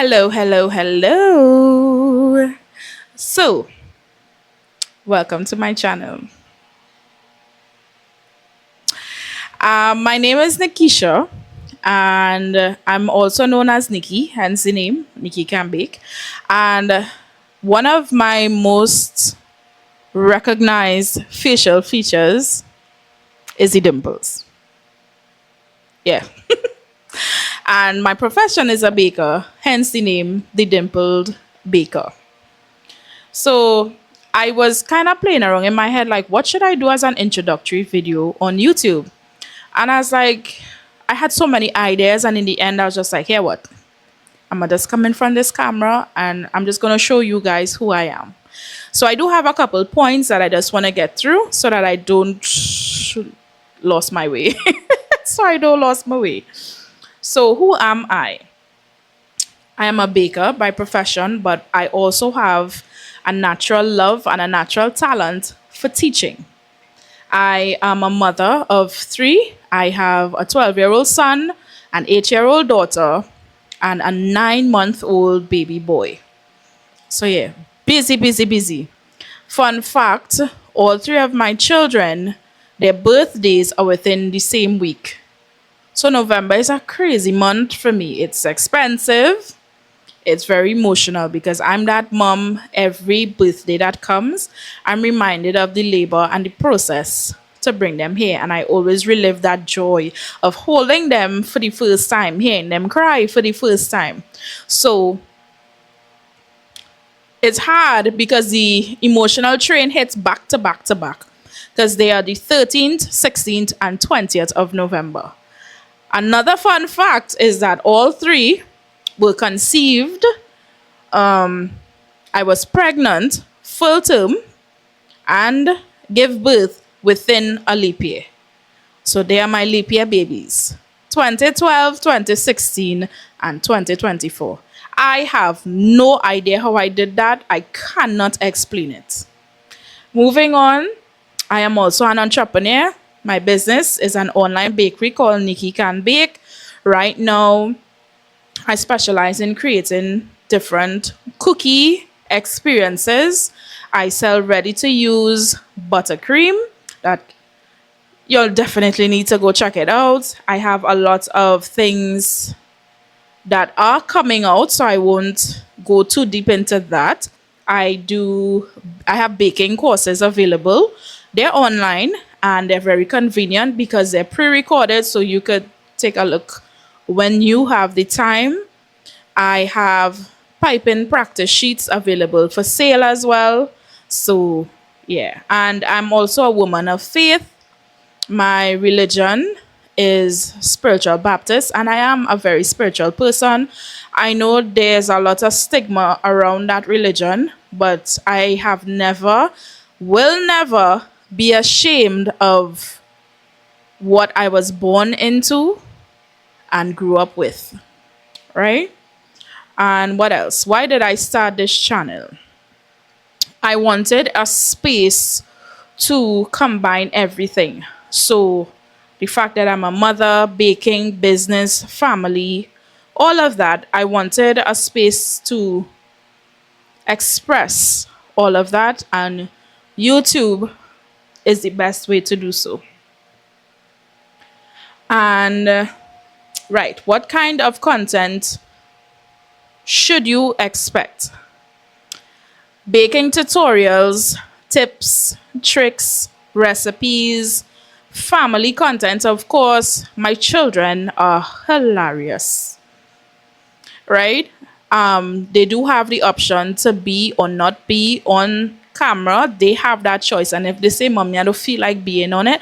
Hello, hello, hello. So, welcome to my channel. My name is Nikisha, and I'm also known as Nikki, hence the name Nikki Can Bake. And one of my most recognized facial features is the dimples. Yeah. And my profession is a baker, hence the name the Dimpled Baker. So I was kind of playing around in my head, like, what should I do as an introductory video on YouTube? And I was like, I had so many ideas, and in the end, I was just like, here, what? I'm gonna just come in front of this camera and I'm just gonna show you guys who I am. So I do have a couple points that I just want to get through so that I don't lost my way. So I don't lost my way. So who am I? I am a baker by profession, but I also have a natural love and a natural talent for teaching. I am a mother of three. I have a 12-year-old son, an 8-year-old daughter, and a 9-month-old baby boy. So yeah, busy, busy, busy. Fun fact, all three of my children, their birthdays are within the same week. So November is a crazy month for me. It's expensive. It's very emotional because I'm that mom. Every birthday that comes, I'm reminded of the labor and the process to bring them here. And I always relive that joy of holding them for the first time, hearing them cry for the first time. So it's hard because the emotional train hits back to back to back because they are the 13th, 16th, and 20th of November. Another fun fact is that all three were conceived. I was pregnant full term and gave birth within a leap year. So they are my leap year babies. 2012, 2016, and 2024. I have no idea how I did that. I cannot explain it. Moving on, I am also an entrepreneur. My business is an online bakery called Nikki Can Bake. Right now, I specialize in creating different cookie experiences. I sell ready-to-use buttercream that you'll definitely need to go check it out. I have a lot of things that are coming out, so I won't go too deep into that. I have baking courses available. They're online and they're very convenient because they're pre-recorded, so you could take a look when you have the time. I have piping practice sheets available for sale as well. So yeah, and I'm also a woman of faith. My religion is spiritual Baptist, and I am a very spiritual person. I know there's a lot of stigma around that religion, but I have never, will never be ashamed of what I was born into and grew up with, right? And what else? Why did I start this channel? I wanted a space to combine everything. So the fact that I'm a mother, baking, business, family, all of that, I wanted a space to express all of that, and YouTube is the best way to do so. And right, what kind of content should you expect? Baking tutorials, tips, tricks, recipes, family content. Of course, my children are hilarious, right? They do have the option to be or not be on camera. They have that choice, and if they say, "Mommy, I don't feel like being on it,"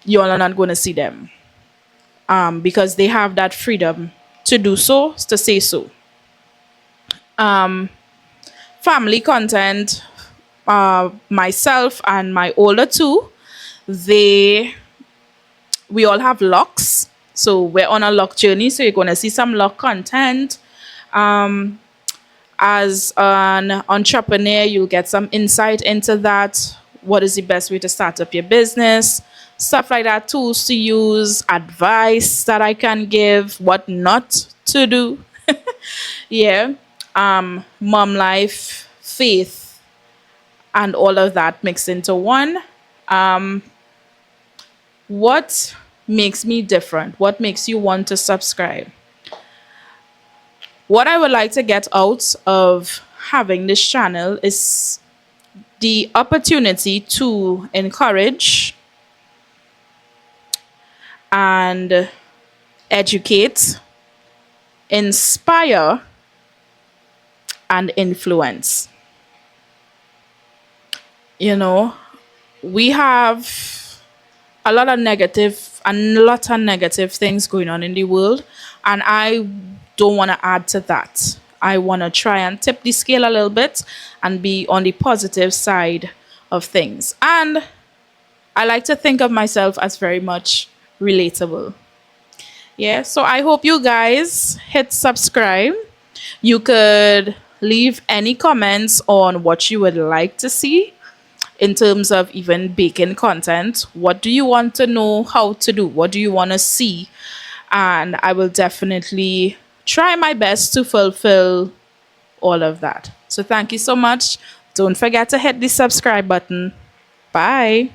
you're not going to see them, because they have that freedom to do so, to say so. Family content, myself and my older two, we all have locks, so we're on a lock journey, so you're going to see some lock content. As an entrepreneur, you'll get some insight into that. What is the best way to start up your business? Stuff like that, tools to use, advice that I can give, what not to do. Yeah. Mom life, faith, and all of that mixed into one. What makes me different? What makes you want to subscribe? What I would like to get out of having this channel is the opportunity to encourage and educate, inspire, and influence. You know, we have a lot of negative things going on in the world, and I don't want to add to that. I want to try and tip the scale a little bit and be on the positive side of things. And I like to think of myself as very much relatable. Yeah, so I hope you guys hit subscribe. You could leave any comments on what you would like to see in terms of even baking content. What do you want to know how to do? What do you want to see? And I will definitely try my best to fulfill all of that. So thank you so much. Don't forget to hit the subscribe button. Bye.